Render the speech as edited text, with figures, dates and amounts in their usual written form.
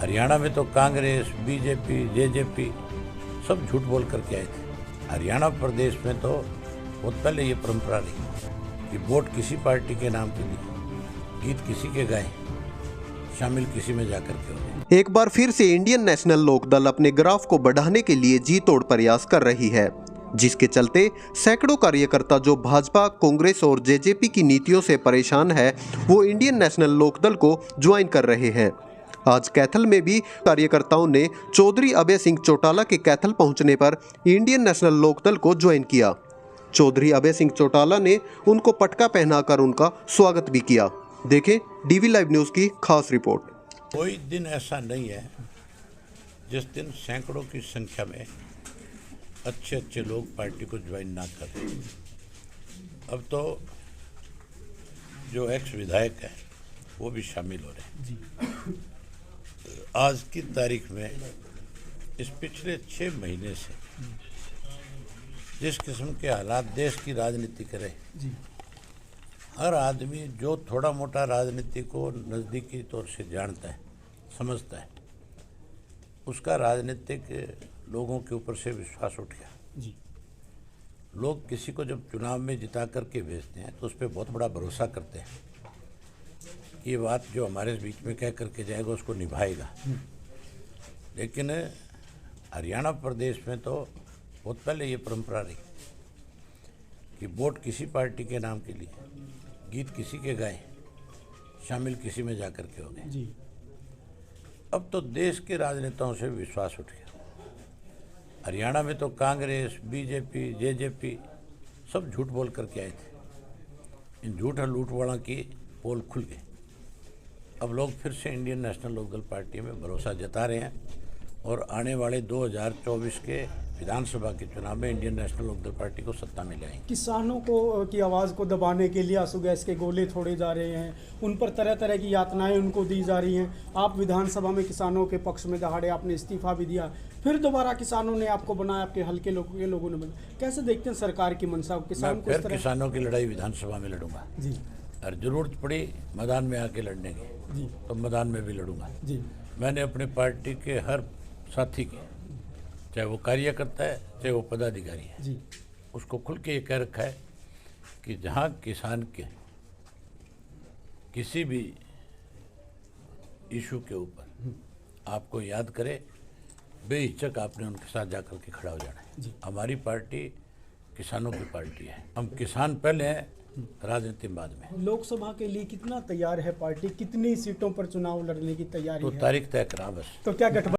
हरियाणा में तो Congress, BJP, JJP सब झूठ बोल करके आए थे। हरियाणा प्रदेश में तो बहुत पहले ये परंपरा रही कि वोट किसी पार्टी के नाम के लिए, गीत किसी के गाएं, शामिल किसी में जाकर के हो जाए। एक बार फिर से इंडियन नेशनल लोकदल अपने ग्राफ को बढ़ाने के लिए जी तोड़ प्रयास कर रही है, जिसके चलते सैकड़ों कार्यकर्ता जो भाजपा, कांग्रेस और जेजेपी की नीतियों से परेशान है, वो इंडियन नेशनल लोकदल को ज्वाइन कर रहे हैं। आज कैथल में भी कार्यकर्ताओं ने चौधरी अभय सिंह चौटाला के कैथल पहुंचने पर इंडियन नेशनल लोकदल को ज्वाइन किया। चौधरी अभय सिंह चौटाला ने उनको पटका पहनाकर उनका स्वागत भी किया। देखें डीवी लाइव न्यूज़ की खास रिपोर्ट। कोई दिन ऐसा नहीं है जिस दिन सैकड़ों की संख्या में अच्छे अच्छे लोग पार्टी को ज्वाइन ना करें। अब तो जो एक्स विधायक है वो भी शामिल हो रहे हैं। आज की तारीख में इस पिछले 6 महीने से जिस किस्म के हालात देश की राजनीति करे, हर आदमी जो थोड़ा मोटा राजनीति को नज़दीकी तौर से जानता है, समझता है, उसका राजनीतिक लोगों के ऊपर से विश्वास उठ गया। लोग किसी को जब चुनाव में जिता करके भेजते हैं तो उस पर बहुत बड़ा भरोसा करते हैं कि ये बात जो हमारे बीच में कह करके जाएगा उसको निभाएगा। लेकिन हरियाणा प्रदेश में तो बहुत पहले ये परंपरा रही कि वोट किसी पार्टी के नाम के लिए, गीत किसी के गाएं, शामिल किसी में जाकर के हो गए। अब तो देश के राजनेताओं से विश्वास उठ गया। हरियाणा में तो कांग्रेस, बीजेपी, जेजेपी सब झूठ बोल करके आए थे। इन झूठ और लूटवाड़ा की पोल खुल गई। अब लोग फिर से इंडियन नेशनल लोकदल पार्टी में भरोसा जता रहे हैं और आने वाले 2024 के विधानसभा के चुनाव में इंडियन नेशनल लोकदल पार्टी को सत्ता में लाएंगे। किसानों को की आवाज़ को दबाने के लिए आंसू गैस के गोले छोड़े जा रहे हैं, उन पर तरह तरह की यातनाएं उनको दी जा रही हैं। आप विधानसभा में किसानों के पक्ष में दहाड़े आपने इस्तीफा भी दिया, फिर दोबारा किसानों ने आपको बनाया, आपके हल्के लोगों ने बनाया। कैसे देखते हैं सरकार की मंशा को? किसान को फिर किसानों की लड़ाई विधानसभा में लड़ूंगा जी, और जरूरत पड़ी मैदान में आके लड़ने की जी, तो मैदान में भी लड़ूंगा जी। मैंने अपने पार्टी के हर साथी के, चाहे वो कार्यकर्ता है चाहे वो पदाधिकारी है जी, उसको खुल के ये कह रखा है कि जहाँ किसान के किसी भी इशू के ऊपर आपको याद करे, बेहिचक आपने उनके साथ जाकर के खड़ा हो जाना है। हमारी पार्टी किसानों की पार्टी है। हम किसान पहले हैं, राजनीति बाद में। लोकसभा के लिए कितना तैयार है पार्टी? कितनी सीटों पर चुनाव लड़ने की तैयारी तो है? तारीख तय करा बस। तो क्या गठबंधन